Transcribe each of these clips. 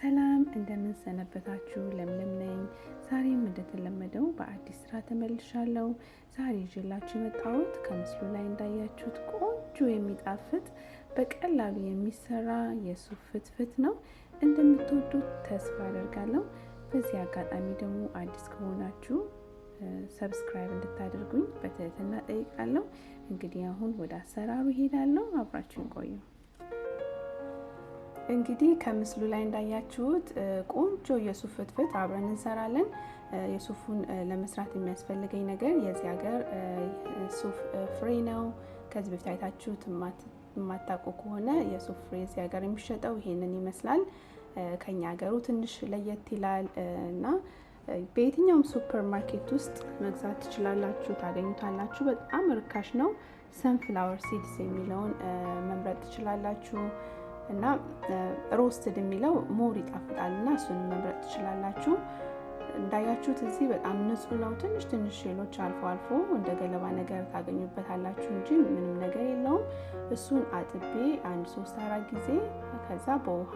ሰላም እንደምን ሰነበታችሁ? ለምለም ነኝ። ዛሬም እንደተለመደው በአዲስ ስራ ተመልሻለሁ። ዛሬ ይዤላችሁ የመጣሁት ከምስሉ ላይ እንዳያችሁት ቆንጆ የሚጣፍጥ በቀላሉ የሚሰራ የሱፍ ፍትፍት ነው። እንደምትወዱት ተስፋ አደርጋለሁ። በዚህ አጋጣሚ ደግሞ አዲስ ከሆናችሁ ሰብስክራይብ እንድታደርጉኝ በትህትና ጠይቃለሁ። እንግዲህ አሁን ወደ አሰራሩ እሄዳለሁ። አብራችሁን ቆዩ። እንግዲህ ከምስሉ ላይ እንዳያችሁት ቆንጆ የሱፍ ፍትፍት አብረን እንሰራለን። የሱፉን ለመስራት የሚያስፈልገኝ ነገር የዚህ ሀገር ሱፍ ፍሬ ነው። ከዚህ በፊት አይታችሁት የማታውቁ ከሆነ የሱፍ ፍሬ እዚህ ሀገር የሚሸጠው ይሄንን ይመስላል። ከኛ ሀገሩ ትንሽ ለየት ይላል እና በየትኛውም ሱፐር ማርኬት ውስጥ መግዛት ትችላላችሁ፣ ታገኙታላችሁ። በጣም ርካሽ ነው። ሰንፍላወር ሲድስ የሚለውን መምረጥ ትችላላችሁ እና ሮስትድ የሚለው ሞር ይጣፍጣል እና እሱን መምረጥ ትችላላችሁ። እንዳያችሁት እዚህ በጣም ንጹህ ነው። ትንሽ ትንሽ ሼሎች አልፎ አልፎ እንደ ገለባ ነገር ታገኙበታላችሁ እንጂ ምንም ነገር የለውም። እሱን አጥቤ 3-4 ጊዜ ከዛ በውሃ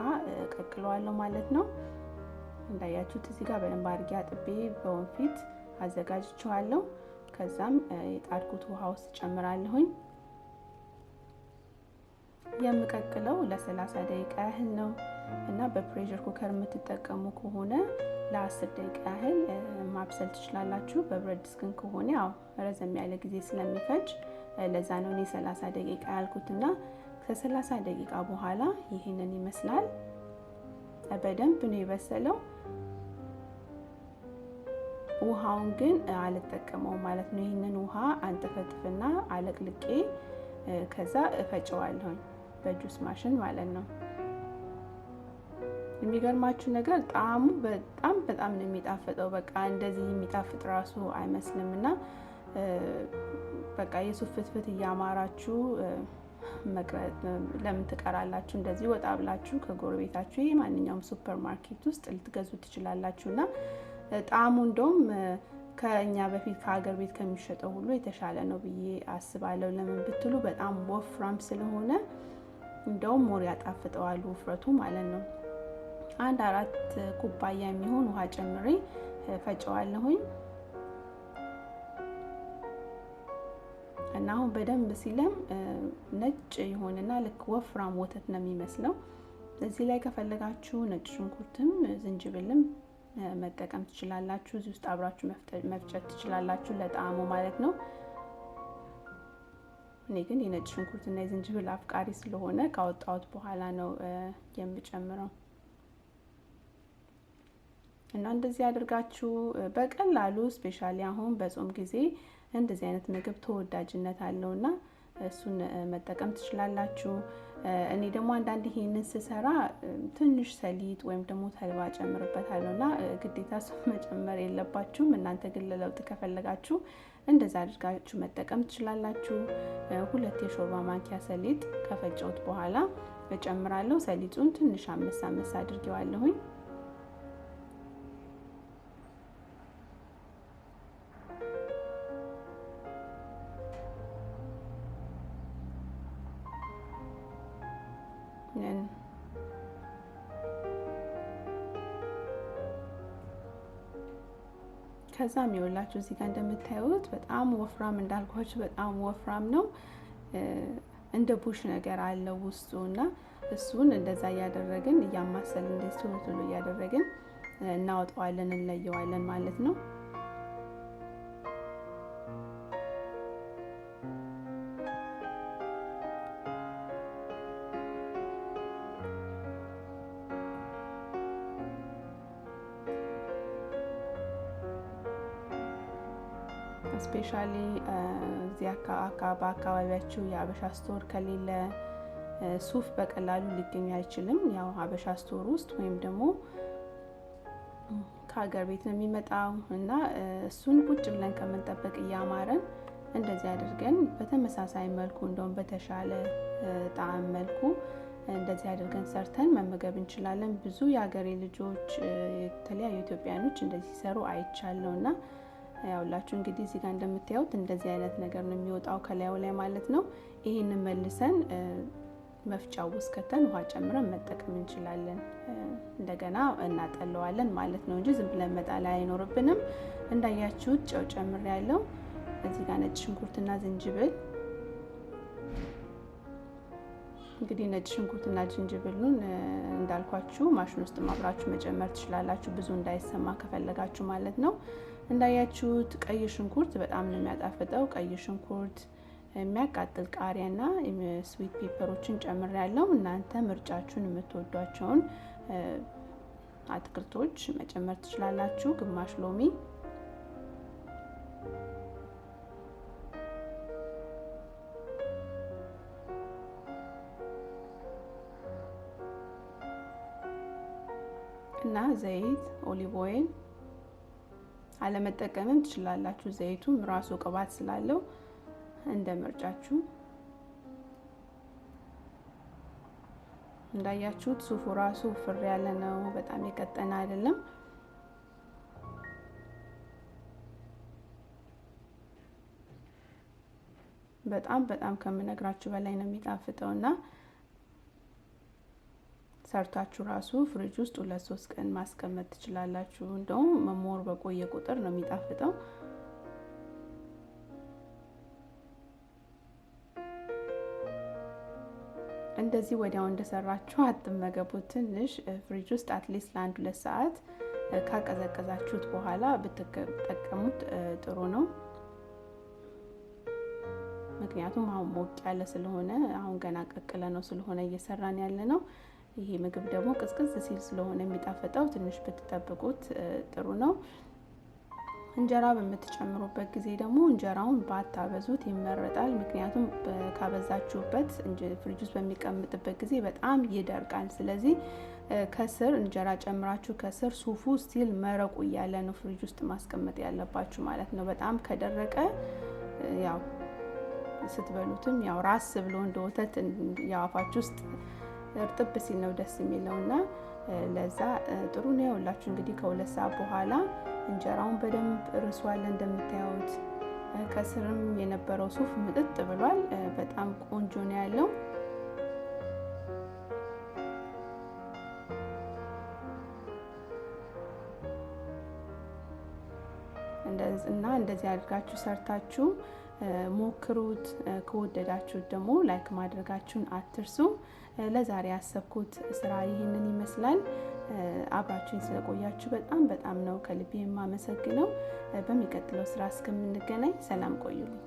ቀቅለዋለሁ ማለት ነው። እንዳያችሁት እዚህ ጋር በደንብ አድርጌ አጥቤ በወንፊት አዘጋጅቼዋለሁ። ከዛም የጣድኩት ውሃ ውስጥ ጨምራለሁኝ። የምቀቅለው ለ30 ደቂቃ ያህል ነው እና በፕሬሸር ኩከር የምትጠቀሙ ከሆነ ለ10 ደቂቃ ያህል ማብሰል ትችላላችሁ። በብረት ድስት ከሆነ ያው ረዘም ያለ ጊዜ ስለሚፈጅ ለዛ ነው እኔ 30 ደቂቃ ያልኩትና ከ30 ደቂቃ በኋላ ይሄንን ይመስላል። በደንብ ነው የበሰለው። ውሃውን ግን አልጠቀመው ማለት ነው። ይሄንን ውሃ አንጠፈጥፍና አለቅልቄ ከዛ እፈጨዋለሁ በጁስ ማሽን ማለት ነው። የሚገርማችሁ ነገር ጣዕሙ በጣም ነው የሚጣፍጠው። በቃ እንደዚህ የሚጣፍጥ ራሱ አይመስልምና በቃ የሱፍ ፍትፍት እያማራችሁ መቅረት ለምን ትቀራላችሁ? እንደዚህ ወጣ ብላችሁ ከጎረቤታችሁ የማንኛውም ሱፐር ማርኬት ውስጥ ልትገዙ ትችላላችሁና ጣዕሙ እንደውም ከኛ በፊት ከሀገር ቤት ከሚሸጠው ሁሉ የተሻለ ነው ብዬ አስባለሁ። ለምን ብትሉ በጣም ወፍራም ስለሆነ እንደውም ሞር ያጣፍጠዋል ውፍረቱ ማለት ነው። 1-4 ኩባያ የሚሆን ውሃ ጨምሬ ፈጨዋለሁኝ እና አሁን በደንብ ሲለም ነጭ ይሆንና ልክ ወፍራም ወተት ነው የሚመስለው። እዚህ ላይ ከፈለጋችሁ ነጭ ሽንኩርትም ዝንጅብልም መጠቀም ትችላላችሁ። እዚህ ውስጥ አብራችሁ መፍጨት ትችላላችሁ ለጣዕሙ ማለት ነው። እኔ ግን የነጭ ሽንኩርትና የዝንጅብል አፍቃሪ ስለሆነ ካወጣሁት በኋላ ነው የምጨምረው እና እንደዚህ አድርጋችሁ በቀላሉ ስፔሻሊ አሁን በጾም ጊዜ እንደዚህ አይነት ምግብ ተወዳጅነት አለውና እሱን መጠቀም ትችላላችሁ። እኔ ደግሞ አንዳንድ ይሄንን ስሰራ ትንሽ ሰሊጥ ወይም ደግሞ ተልባ ጨምርበታለሁና ግዴታ እሱ መጨመር የለባችሁም። እናንተ ግን ለለውጥ ከፈለጋችሁ እንደዛ አድርጋችሁ መጠቀም ትችላላችሁ። 2 የሾርባ ማንኪያ ሰሊጥ ከፈጨሁት በኋላ እጨምራለሁ። ሰሊጡን ትንሽ አመሳ አድርጌዋለሁኝ። ከዛም ይኸውላችሁ እዚህ ጋር እንደምታዩት በጣም ወፍራም እንዳልኳችሁ በጣም ወፍራም ነው። እንደ ቡሽ ነገር አለው ውስጡና እሱን እንደዛ እያደረግን እያማሰልን እንደዚህ ቶሎ እያደረግን እናወጣዋለን፣ እንለየዋለን ማለት ነው። ስፔሻሊ እዚህ በአካባቢያችሁ የአበሻ ስቶር ከሌለ ሱፍ በቀላሉ ሊገኝ አይችልም። ያው አበሻ ስቶር ውስጥ ወይም ደግሞ ከሀገር ቤት ነው የሚመጣው እና እሱን ቁጭ ብለን ከምንጠብቅ እያማረን እንደዚህ አድርገን በተመሳሳይ መልኩ እንደውም በተሻለ ጣዕም መልኩ እንደዚህ አድርገን ሰርተን መመገብ እንችላለን። ብዙ የሀገሬ ልጆች የተለያዩ ኢትዮጵያኖች እንደዚህ ሲሰሩ አይቻለውና ያውላችሁ እንግዲህ እዚህ ጋር እንደምታዩት እንደዚህ አይነት ነገር ነው የሚወጣው ከላዩ ላይ ማለት ነው። ይሄንን መልሰን መፍጫው ውስጥ ከተን ውሃ ጨምረን መጠቀም እንችላለን። እንደ እንደገና እናጠለዋለን ማለት ነው እንጂ ዝም ብለን መጣል አይኖርብንም። እንዳያችሁት ጨው ጨምሬያለሁ። እዚህ ጋር ነጭ ሽንኩርትና ዝንጅብል። እንግዲህ ነጭ ሽንኩርትና ዝንጅብሉን እንዳልኳችሁ ማሽን ውስጥ ማብራችሁ መጨመር ትችላላችሁ፣ ብዙ እንዳይሰማ ከፈለጋችሁ ማለት ነው። እንዳያችሁት ቀይ ሽንኩርት በጣም ነው የሚያጣፍጠው። ቀይ ሽንኩርት፣ የሚያቃጥል ቃሪያና ስዊት ፔፐሮችን ጨምሬያለሁ። እናንተ ምርጫችሁን የምትወዷቸውን አትክልቶች መጨመር ትችላላችሁ። ግማሽ ሎሚ፣ እና ዘይት ኦሊቭ ኦይል አለመጠቀምም ትችላላችሁ። ዘይቱም ራሱ ቅባት ስላለው እንደ ምርጫችሁ። እንዳያችሁት ሱፉ ራሱ ፍሬ ያለ ነው፣ በጣም የቀጠነ አይደለም። በጣም ከምነግራችሁ በላይ ነው የሚጣፍጠውና ሰርታችሁ ራሱ ፍሪጅ ውስጥ 2-3 ቀን ማስቀመጥ ትችላላችሁ። እንደውም መሞር በቆየ ቁጥር ነው የሚጣፍጠው። እንደዚህ ወዲያው እንደሰራችሁ አትመገቡት። ትንሽ ፍሪጅ ውስጥ አትሊስት ለ1-2 ሰዓት ካቀዘቀዛችሁት በኋላ ብትጠቀሙት ጥሩ ነው። ምክንያቱም አሁን ሞቅ ያለ ስለሆነ አሁን ገና ቀቅለ ነው ስለሆነ እየሰራን ያለ ነው። ይሄ ምግብ ደግሞ ቅዝቅዝ ሲል ስለሆነ የሚጣፈጠው ትንሽ ብትጠብቁት ጥሩ ነው። እንጀራ በምትጨምሩበት ጊዜ ደግሞ እንጀራውን ባታበዙት ይመረጣል። ምክንያቱም ካበዛችሁበት ፍሪጅ ውስጥ በሚቀመጥበት ጊዜ በጣም ይደርቃል። ስለዚህ ከስር እንጀራ ጨምራችሁ ከስር ሱፉ ስቲል መረቁ እያለ ነው ፍሪጅ ውስጥ ማስቀመጥ ያለባችሁ ማለት ነው። በጣም ከደረቀ ያው ስትበሉትም ያው ራስ ብሎ እንደ ወተት ያው አፋችሁ ውስጥ እርጥብ ሲል ነው ደስ የሚለውና ለዛ ጥሩ ነው። ያውላችሁ እንግዲህ ከ2 ሰዓት በኋላ እንጀራውን በደንብ ርሷል እንደምታዩት። ከስርም የነበረው ሱፍ ምጥጥ ብሏል። በጣም ቆንጆ ነው ያለው። እንደዚህ አድርጋችሁ ሰርታችሁ ሞክሩት። ከወደዳችሁት ደግሞ ላይክ ማድረጋችሁን አትርሱ። ለዛሬ ያሰብኩት ስራ ይህንን ይመስላል። አብራችሁኝ ስለቆያችሁ በጣም ነው ከልቤ የማመሰግነው። በሚቀጥለው ስራ እስከምንገናኝ ሰላም ቆዩልኝ።